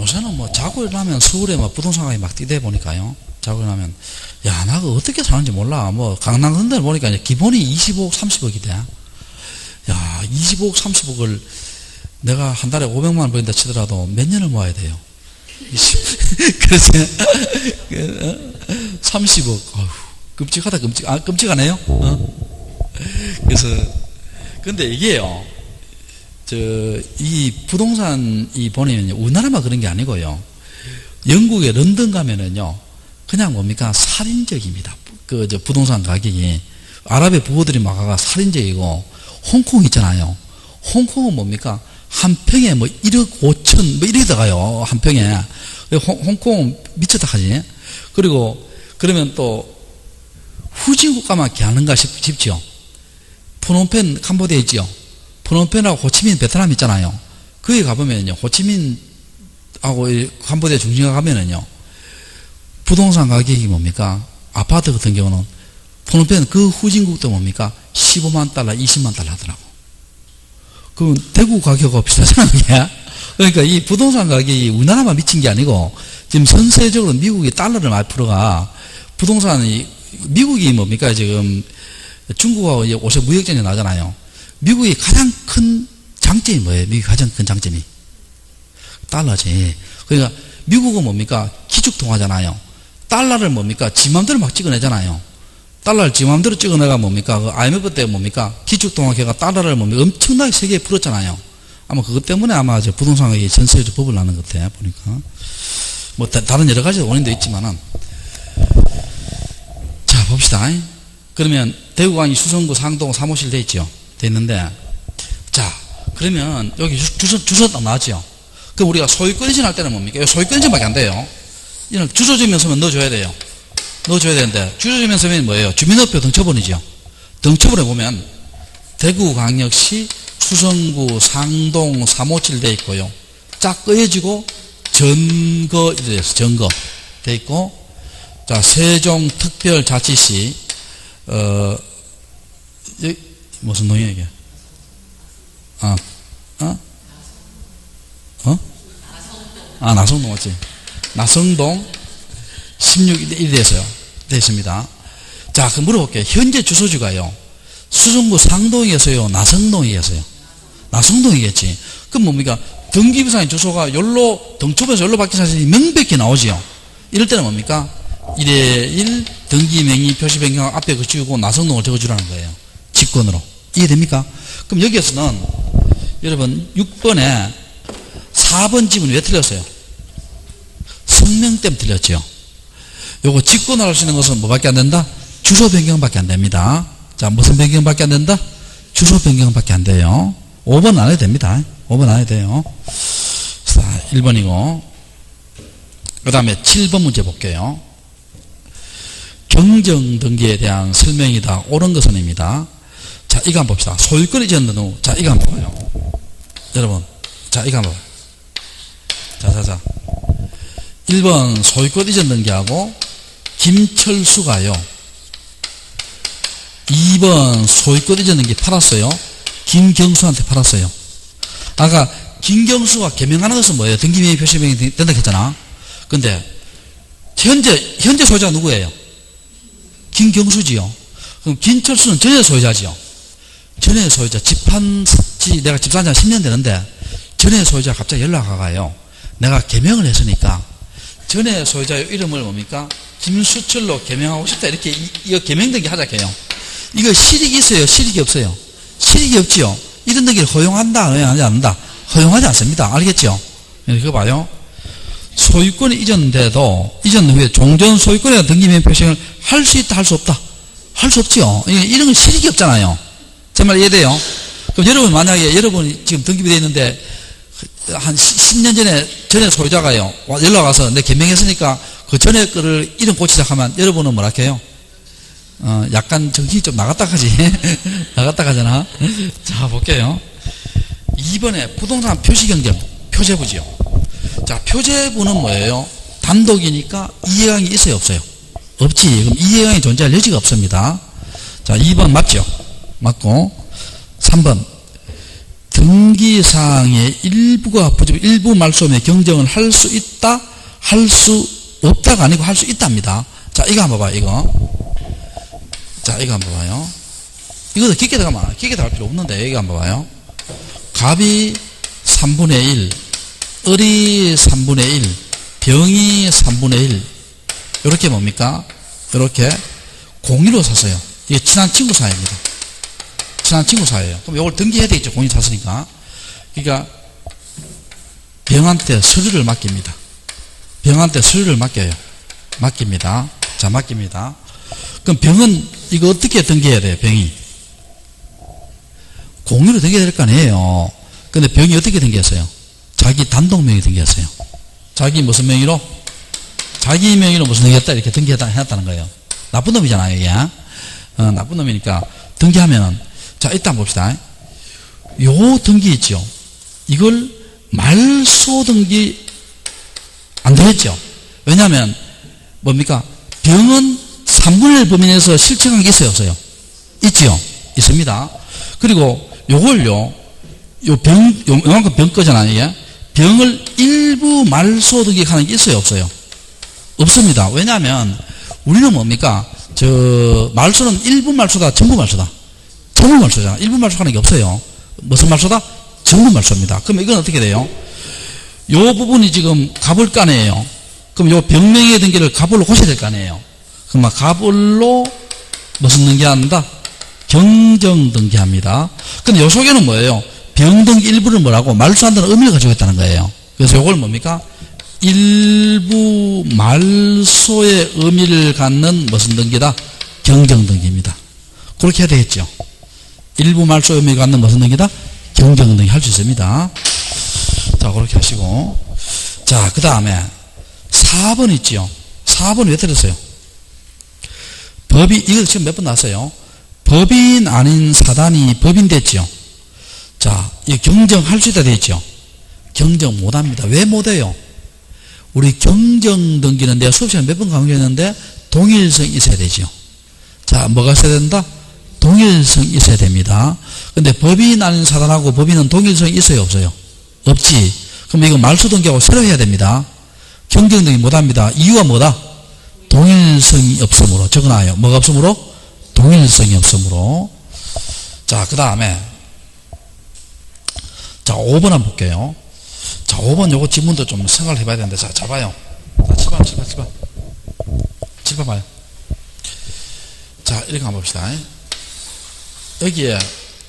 요새는 뭐 자고 일어나면 서울에 뭐 부동산 가격이 막 뛰다 보니까요. 자고 일어나면, 야, 나 그거 어떻게 사는지 몰라. 뭐 강남 같은 데를 보니까 이제 기본이 25억, 30억이 돼. 야, 25억, 30억을 내가 한 달에 500만 원 벌린다 치더라도 몇 년을 모아야 돼요. 그래서 30억. 어휴, 끔찍하다, 끔찍하네요. 그래서 근데 이게요, 이 부동산 보내면요, 우리나라만 그런 게 아니고요. 영국에 런던 가면은요, 그냥 뭡니까? 살인적입니다. 부동산 가격이. 아랍의 부호들이 막 가가 살인적이고, 홍콩 있잖아요. 홍콩은 뭡니까? 한 평에 뭐 1억 5천, 뭐 이래 들어가요. 한 평에. 홍콩은 미쳤다 하지. 그리고, 그러면 또, 후진국가만 하는가 싶죠. 프놈펜 캄보디아 있지요. 프놈펜하고 호치민 베트남 있잖아요. 거기 가보면요, 호치민하고 캄보디아 중심가 가면은요, 부동산 가격이 뭡니까? 아파트 같은 경우는 프놈펜 그 후진국도 뭡니까? 15만 달러, 20만 달러 하더라고. 그럼 대구 가격하고 비슷하잖아요, 그게. 그러니까 이 부동산 가격이 우리나라만 미친 게 아니고, 지금 전세적으로 미국이 달러를 많이 풀어가, 부동산이, 미국이 뭡니까? 지금 중국하고 이제 옷에 무역전이 나잖아요. 미국의 가장 큰 장점이 뭐예요? 미국의 가장 큰 장점이? 달러지. 그러니까 미국은 뭡니까? 기축통화잖아요. 달러를 뭡니까? 지 맘대로 막 찍어내잖아요. 달러를 지 맘대로 찍어내가 뭡니까? 그 IMF 때 뭡니까? 기축통화계가 달러를 뭡니까? 엄청나게 세계에 풀었잖아요. 아마 그것 때문에 아마 부동산 가격이 전 세계적으로 버블 나는 것 같아요. 보니까. 뭐 다른 여러 가지 원인도 있지만은. 자, 봅시다. 그러면 대구광이 수성구 상동 사무실 돼 있죠. 돼 있는데, 자, 그러면 여기 주소 딱 나왔죠. 그럼 우리가 소유권 이전할 때는 뭡니까? 소유권 이전밖에 안 돼요. 이는 주소지명서면 넣어줘야 돼요. 넣어줘야 되는데, 주소지명서면 뭐예요? 주민등록표 등초본이죠. 등초본에 보면 대구광역시 수성구 상동 357 돼 있고요. 쫙 끄여지고 전거 이래 있어. 전거 돼 있고, 자, 세종특별자치시 무슨 동이야 이게? 나성동 맞지? 나성동 16이 됐어요. 됐습니다. 자, 그럼 물어볼게요. 현재 주소지가요, 수성구 상동이겠어요? 나성동이겠어요? 나성동이겠지. 그럼 뭡니까? 등기부상의 주소가 열로, 등초부에서 열로 바뀐 사실이 명백히 나오지요. 이럴 때는 뭡니까? 1에 1 등기명의 표시 변경 앞에 그치우고 나성동을 적어주라는 거예요. 직권으로. 이해됩니까? 그럼 여기에서는 여러분 6번에 4번 지문이 왜 틀렸어요? 성명 때문에 틀렸죠. 요거 직권으로 할 수 있는 것은 뭐밖에 안 된다? 주소 변경밖에 안 됩니다. 자, 무슨 변경밖에 안 된다? 주소 변경밖에 안 돼요. 5번 안 해도 됩니다. 5번 안 해도 돼요. 자, 1번이고 그 다음에 7번 문제 볼게요. 경정등기에 대한 설명이다. 옳은 것은입니다. 자, 이거 한번 봅시다. 소유권 이전 후, 자, 이거 한번 봐요. 여러분, 자, 이거 한번 봐요. 자. 1번 소유권 이전 등기하고 김철수가요. 2번 소유권 이전 등기 팔았어요. 김경수한테 팔았어요. 아까 김경수가 개명하는 것은 뭐예요? 등기명의 표시명이 된다 했잖아. 근데 현재 소유자가 누구예요? 김경수지요. 그럼 김철수는 전에 소유자지요. 전에 소유자, 내가 집 산 지 10년 되는데 전에 소유자가 갑자기 연락와가요. 내가 개명을 했으니까 전에 소유자의 이름을 뭡니까? 김수철로 개명하고 싶다. 이렇게 이거 개명등기 하자 해요. 이거 실익이 있어요? 실익이 없어요? 실익이 없지요. 이런 등기를 허용한다? 허용하지 않는다? 허용하지 않습니다. 알겠죠? 이거 봐요. 소유권이 이전돼도 이전 후에 종전 소유권에 대한 등기명 표시를 할 수 있다, 할 수 없다? 할 수 없지요. 이런 건 실익이 없잖아요. 제 말 이해돼요? 그럼 여러분 만약에 여러분이 지금 등기부되어 있는데 한 10년 전에 소유자가요 연락 와서 내 개명했으니까 그 전에 거를 이름 고치자 하면 여러분은 뭐라 해요? 약간 정신이 좀 나갔다 가지. 나갔다 가잖아. 자, 볼게요. 2번에 부동산 표시경쟁 표제부지요. 자, 표제부는 뭐예요? 단독이니까 이해관이 있어요, 없어요? 없지. 그럼 이해관이 존재할 여지가 없습니다. 자, 2번 맞죠? 맞고. 3번 등기사항의 일부가 부족, 일부 말소매 경쟁을 할 수 있다, 할 수 없다가 아니고 할 수 있답니다. 자, 이거 한번 봐봐요. 이거. 자, 이거 한번 봐요. 이것도 깊게 들어가면 깊게 들어갈 필요 없는데 이거 한번 봐요. 갑이 3분의 1, 을이 3분의 1, 병이 3분의 1. 이렇게 뭡니까? 이렇게 공유로 샀어요. 이게 친한 친구 사이입니다. 친한 친구 사이예요. 그럼 이걸 등기해야 되겠죠. 공유 샀으니까. 그러니까 병한테 서류를 맡깁니다. 병한테 서류를 맡겨요. 맡깁니다. 자, 맡깁니다. 그럼 병은 이거 어떻게 등기해야 돼요? 병이 공유로 등기해야 될 거 아니에요. 근데 병이 어떻게 등기했어요? 자기 단독 명의 등기했어요. 자기 무슨 명의로? 자기 명의로 무슨 등기했다 이렇게 등기했다는 거예요. 나쁜 놈이잖아요, 이게. 나쁜 놈이니까 등기하면, 자, 일단 봅시다. 요 등기 있죠. 이걸 말소 등기 안 되겠죠. 왜냐하면 뭡니까? 병은 3분의 1 범위 내에서 실체한 게 있어요, 없어요? 있지요? 있습니다. 그리고 요걸요, 요만큼 병 거잖아요, 이게. 병을 일부 말소 등기하는 게 있어요, 없어요? 없습니다. 왜냐하면 우리는 뭡니까? 말소는 일부 말소다, 전부 말소다? 전부 말소잖아. 일부 말소하는 게 없어요. 무슨 말소다? 전부 말소입니다. 그럼 이건 어떻게 돼요? 요 부분이 지금 갑을 까네요. 그럼 요 병명의 등기를 갑을로 고쳐야 될 거 아니에요. 그럼 갑을로 무슨 등기한다? 경정 등기합니다. 근데 요 속에는 뭐예요? 병등기 일부를 뭐라고? 말소한다는 의미를 가지고 있다는 거예요. 그래서 요걸 뭡니까? 일부 말소의 의미를 갖는 무슨 등기다? 경정등기입니다. 그렇게 해야 되겠죠. 일부 말소의 의미를 갖는 무슨 등기다? 경정등기 할 수 있습니다. 자, 그렇게 하시고. 자, 그 다음에 4번 있지요. 4번 왜 들었어요? 이거 지금 몇 번 나왔어요? 법인 아닌 사단이 법인 됐지요. 자, 이 경정할 수 있다 되겠죠. 경정 못합니다. 왜 못해요? 우리 경정등기는 내가 수업 시간에 몇 번 강조했는데 동일성이 있어야 되죠. 자, 뭐가 있어야 된다? 동일성이 있어야 됩니다. 근데 법인 아닌 사단하고 법인은 동일성이 있어요, 없어요? 없지. 그럼 이거 말소등기하고 새로 해야 됩니다. 경정등기 못합니다. 이유가 뭐다? 동일성이 없으므로. 적어놔요. 뭐가 없으므로? 동일성이 없으므로. 자, 그 다음에 자, 5번 한번 볼게요. 자, 5번 요거 지문도 좀 생각을 해봐야 되는데, 자, 잡아요. 자, 7번 봐요. 자, 이렇게 한번 봅시다. 여기에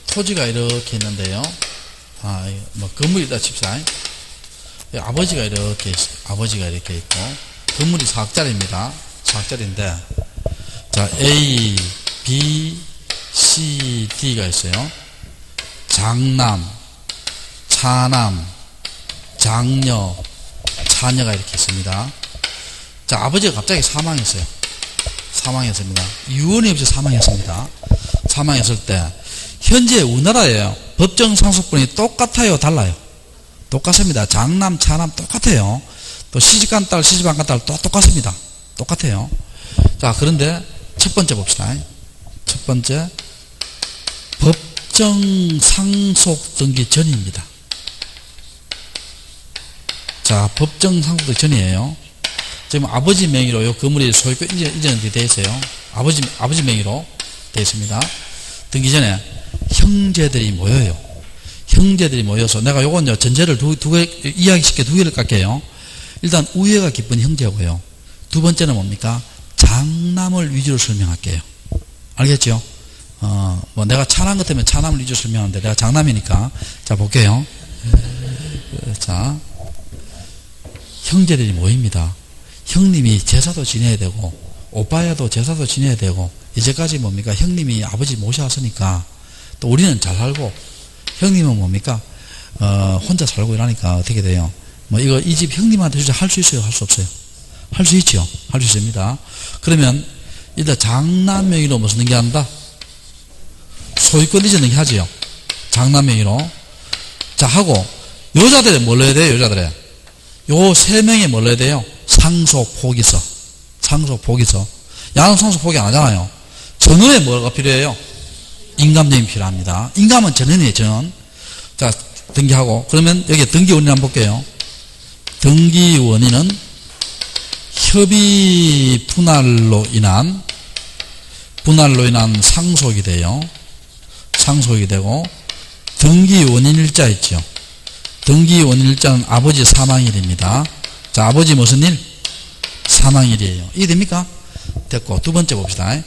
토지가 이렇게 있는데요. 뭐, 건물이 있다 칩시다. 아버지가 이렇게 있고, 건물이 4억짜리입니다. 4억짜리인데, 자, A, B, C, D가 있어요. 장남, 차남, 장녀, 차녀가 이렇게 있습니다. 자, 아버지가 갑자기 사망했습니다. 유언이 없이 사망했습니다. 사망했을 때 현재 우리나라에 법정 상속분이 똑같아요, 달라요? 똑같습니다. 장남, 차남 똑같아요. 또 시집간 딸, 시집 안 간 딸 또 똑같습니다. 똑같아요. 자, 그런데 첫 번째 봅시다. 첫 번째, 법정 상속 등기 전입니다. 자, 법정 상속 전이에요. 지금 아버지 명의로 요 건물이 소유권 이전이 되어 있어요. 아버지 명의로 되어 있습니다. 등기 전에 형제들이 모여요. 형제들이 모여서 내가 요건 전제를 두 개, 이야기 쉽게 두 개를 깎게요. 일단 우애가 깊은 형제고요. 두 번째는 뭡니까? 장남을 위주로 설명할게요. 알겠죠? 뭐 내가 차남 같으면 차남을 위주로 설명하는데 내가 장남이니까. 자, 볼게요. 자, 형제들이 모입니다. 형님이 제사도 지내야 되고 오빠야도 제사도 지내야 되고 이제까지 뭡니까? 형님이 아버지 모셔왔으니까 또 우리는 잘 살고 형님은 뭡니까? 혼자 살고 이러니까 어떻게 돼요? 뭐 이거 이 집 형님한테 주자 할 수 있어요? 할 수 없어요? 할 수 있죠? 할 수 있습니다. 그러면 일단 장남 명의로 무슨 등기한다? 소유권 이전 등기 하지요. 장남 명의로. 자, 하고 여자들에 뭘 넣어야 돼요? 여자들에 요 세 명이 뭘 넣어야 돼요? 상속포기서. 상속포기서. 야는 상속포기 안 하잖아요. 전원에 뭐가 필요해요? 인감증이 필요합니다. 인감은 전원이에요, 전원. 자, 등기하고. 그러면 여기 등기원인 한번 볼게요. 등기원인은 협의 분할로 인한 상속이 돼요. 상속이 되고, 등기원인일자 있죠. 등기원인일자는 아버지 사망일입니다. 자, 아버지 무슨 일? 사망일이에요. 이게 됩니까? 됐고, 두 번째 봅시다.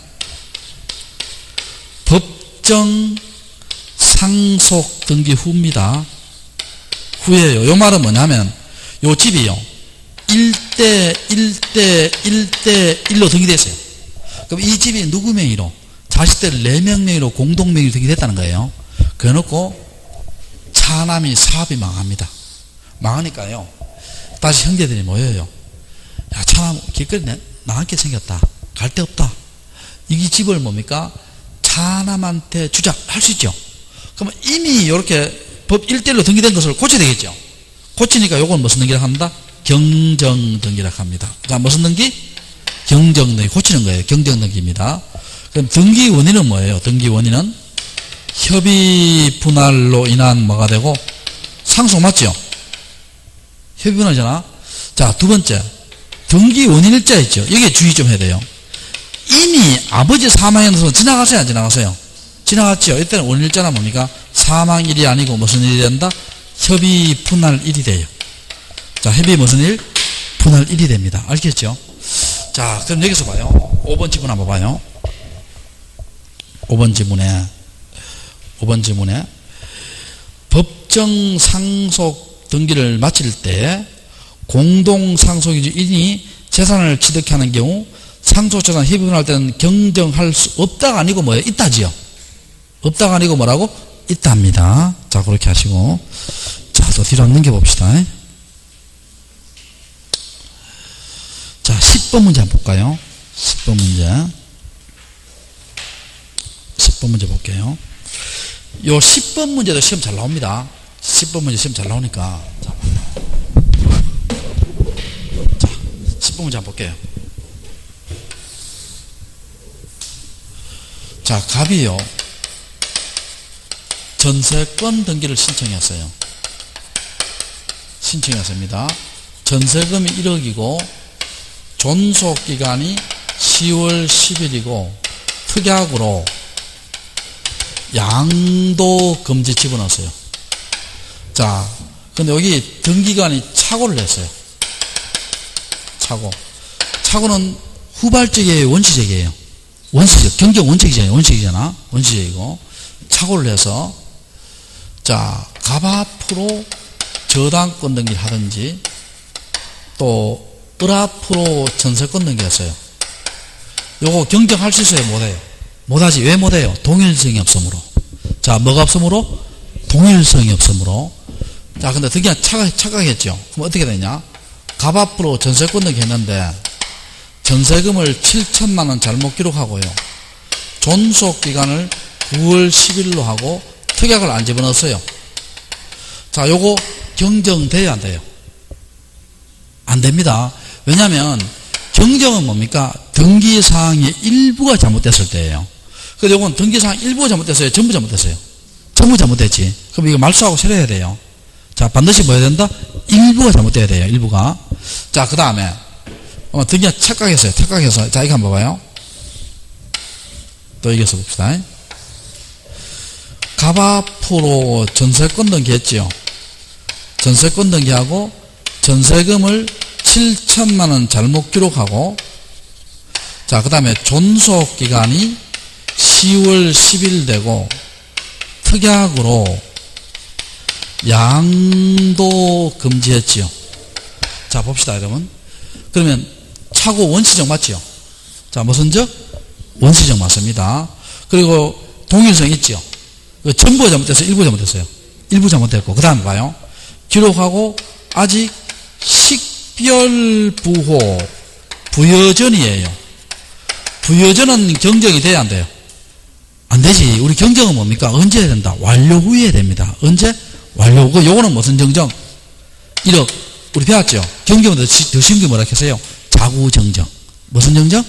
법정 상속 등기 후입니다. 후예요. 요 말은 뭐냐면, 요 집이요. 1대1로 등기됐어요. 그럼 이 집이 누구 명의로? 자식들 4명 명의로 공동 명의로 등기됐다는 거예요. 그래놓고 차남이 사업이 망합니다. 망하니까요. 다시 형제들이 모여요. 야, 차남 길거리 나앉게 생겼다. 갈 데 없다. 이 집을 뭡니까? 차남한테 주자. 할 수 있죠. 그러면 이미 이렇게 법 1대1로 등기된 것을 고쳐야 되겠죠. 고치니까 요건 무슨 등기라고 합니다? 경정등기라고 합니다. 자, 무슨 등기? 경정등기. 고치는 거예요. 경정등기입니다. 그럼 등기원인은 뭐예요? 등기원인은 협의 분할로 인한 뭐가 되고? 상속 맞죠? 협의 분할이잖아. 자, 두 번째. 등기원인일자 있죠? 여기에 주의 좀 해야 돼요. 이미 아버지 사망에서 지나갔어요? 안 지나갔어요? 지나갔죠? 이때는 원인일자는 뭡니까? 사망일이 아니고 무슨 일이 된다? 협의 분할일이 돼요. 자, 협의 무슨 일? 분할일이 됩니다. 알겠죠? 자, 그럼 여기서 봐요. 5번 지문 한번 봐요. 5번 지문에 법정 상속 등기를 마칠 때 공동상속인이 재산을 취득하는 경우 상속재산 해분할 때는 경정할 수 없다가 아니고 뭐예요? 있다지요. 없다가 아니고 뭐라고? 있답니다. 자, 그렇게 하시고. 자, 또 뒤로 한번 넘겨봅시다. 자, 10번 문제 한번 볼까요? 10번 문제. 10번 문제 볼게요. 요 10번 문제도 시험 잘 나옵니다. 10번 문제 시험 잘 나오니까. 자, 10번 문제 한번 볼게요. 자, 갑이요. 전세권 등기를 신청했어요. 신청했습니다. 전세금이 1억이고 존속기간이 10월 10일이고 특약으로 양도금지 집어넣었어요. 자, 근데 여기 등기관이 착오를 했어요. 착오는 후발적이에요, 원시적이에요? 원시적, 경정 원칙이잖아. 원시적이고 착오를 해서 자, 갑 앞으로 저당권 등기를 하든지 또 을 앞으로 전세권 등기했어요. 요거 경정할 수 있어요? 못해요? 못하지. 왜 못해요? 동일성이 없으므로. 자, 뭐가 없으므로? 동일성이 없으므로. 자, 근데 등기가 착각했죠. 그럼 어떻게 되냐? 갑 앞으로 전세권 등기했는데 전세금을 7천만 원 잘못 기록하고요. 존속기간을 9월 10일로 하고 특약을 안 집어넣었어요. 자, 요거 경정돼야 안 돼요? 안 됩니다. 왜냐하면 경정은 뭡니까? 등기사항의 일부가 잘못됐을 때예요. 그래서 요건 등기사항 일부가 잘못됐어요? 전부 잘못됐어요? 전부 잘못됐지. 그럼 이거 말소하고 새로해야 돼요. 자, 반드시 뭐 해야 된다? 일부가 잘못돼야 돼요. 일부가. 자, 그 다음에 등기가 착각했어요. 착각해서. 자, 이거 한번 봐봐요. 또 이겨서 봅시다. 갑 앞으로 전세권 등기했지요. 전세권 등기하고 전세금을 7천만 원 잘못 기록하고 자, 그 다음에 존속기간이 10월 10일 되고 특약으로 양도 금지했지요. 자, 봅시다, 여러분. 그러면 착오 원시적 맞지요? 자, 무슨 적? 원시적 맞습니다. 그리고 동일성 있지요? 전부가 잘못됐어요? 일부 잘못됐어요? 일부 잘못됐고, 그 다음에 봐요. 기록하고 아직 식별부호 부여전이에요. 부여전은 경정이 돼야 안 돼요? 안 되지. 우리 경정은 뭡니까? 언제 해야 된다? 완료 후에 해야 됩니다. 언제? 완료 후. 요거는 무슨 정정? 1억. 우리 배웠죠? 경정은 더 쉬운 게 뭐라 했어요? 자구정정. 무슨 정정?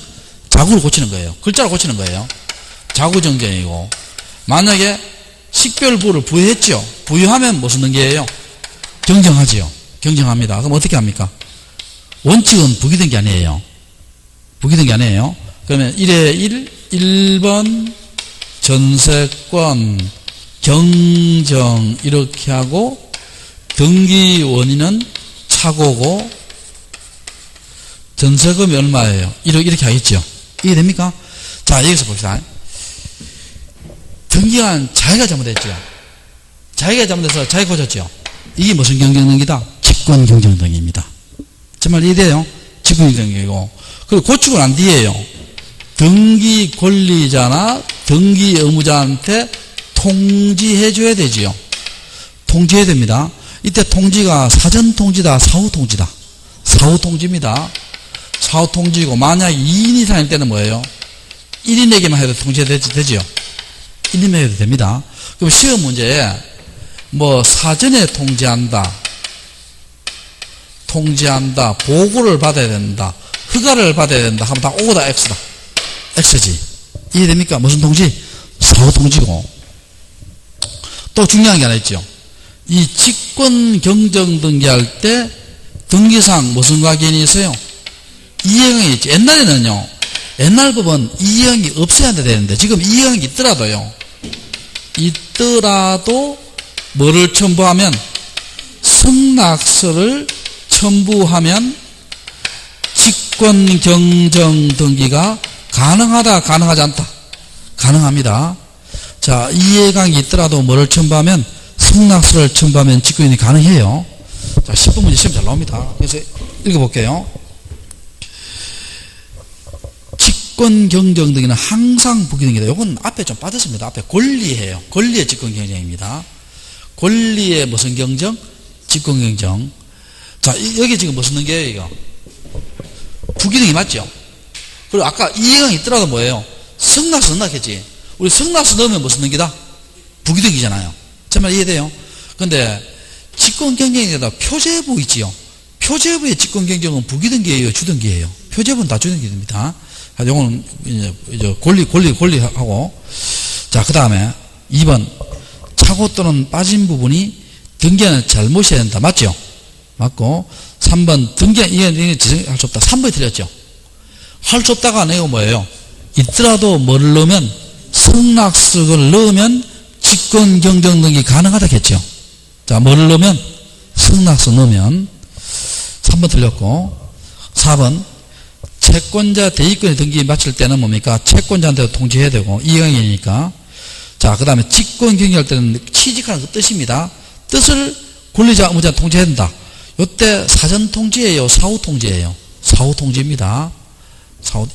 자구를 고치는 거예요. 글자를 고치는 거예요. 자구정정이고. 만약에 식별부를 부여했죠? 부여하면 무슨 등기예요? 경정하지요. 경정합니다. 그럼 어떻게 합니까? 원칙은 부기등기 아니에요. 부기등기 아니에요. 그러면 1에 1, 1번 전세권 경정 이렇게 하고 등기 원인은 착오고 전세금이 얼마예요? 1억 이렇게 하겠죠. 이해됩니까? 자, 여기서 봅시다. 등기관 자기가 잘못했죠. 자기가 잘못해서 자기가 고쳤죠. 이게 무슨 경정등기다? 직권경정등기입니다. 정말 이해돼요? 직권경정등기고. 그리고 고치고 난 뒤에요. 등기 권리자나 등기 의무자한테 통지해줘야 되지요. 통지해야 됩니다. 이때 통지가 사전통지다, 사후통지다. 사후통지입니다. 사후통지고, 만약 2인 이상일 때는 뭐예요? 1인에게만 해도 통지되지요. 1인에게 해도 됩니다. 그럼 시험 문제에 뭐 사전에 통지한다, 보고를 받아야 된다, 허가를 받아야 된다 하면 다 O다 X다. X지. 이해됩니까? 무슨 통지? 사후통지고. 또 중요한 게 하나 있죠. 이 직권 경정 등기할 때 등기상 무슨 과기인이 있어요? 이해형이 있죠. 옛날에는요, 옛날 법은 이해형이 없어야 되는데 지금 이해형이 있더라도 뭐를 첨부하면? 승낙서를 첨부하면 직권 경정 등기가 가능하다, 가능하지 않다? 가능합니다. 자, 이해강이 있더라도 뭐를 첨부하면? 승낙서를 첨부하면 직권이 가능해요. 자, 10번 문제 시험 잘 나옵니다. 그래서 읽어볼게요. 직권 경쟁 등에는 항상 부기등기다. 이건 앞에 좀 빠졌습니다. 앞에 권리예요. 권리의 직권 경쟁입니다. 권리의 무슨 경쟁? 직권 경쟁. 자, 여기 지금 무슨 등기예요, 이거? 부기등기 맞죠? 그리고 아까 이해가 있더라도 뭐예요? 승낙서 넣겠지. 우리 승낙서 넣으면 무슨 등기다? 부기등기잖아요. 제 말 이해돼요? 근데 직권 경쟁에다 표제부 있지요. 표제부의 직권 경쟁은 부기등기예요, 주등기예요? 표제부는 다 주등기입니다. 요거는 이제 권리하고. 자, 그 다음에 2번. 차고 또는 빠진 부분이 등기는 잘못이어야 된다. 맞죠? 맞고. 3번. 등기, 이게 지정할 수 없다. 3번이 틀렸죠? 할 수 없다가 아니고 뭐예요? 있더라도 뭐를 넣으면, 승낙서를 넣으면 직권 경쟁 등기 가능하다 했죠? 자, 뭐를 넣으면? 승낙서 넣으면. 3번 틀렸고. 4번. 채권자 대위권의 등기 마칠 때는 뭡니까? 채권자한테 통지해야 되고, 이행이니까. 자, 그 다음에 직권 경쟁할 때는 취직하는 그 뜻입니다. 뜻을 권리자 의무자한테 통지해야 된다. 요때 사전 통지예요? 사후 통지예요? 사후 통지입니다.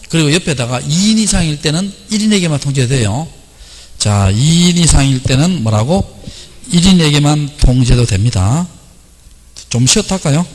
그리고 옆에다가 2인 이상일 때는 1인에게만 통지해야 돼요. 자, 2인 이상일 때는 뭐라고? 1인에게만 통지해도 됩니다. 좀 쉬었다 할까요?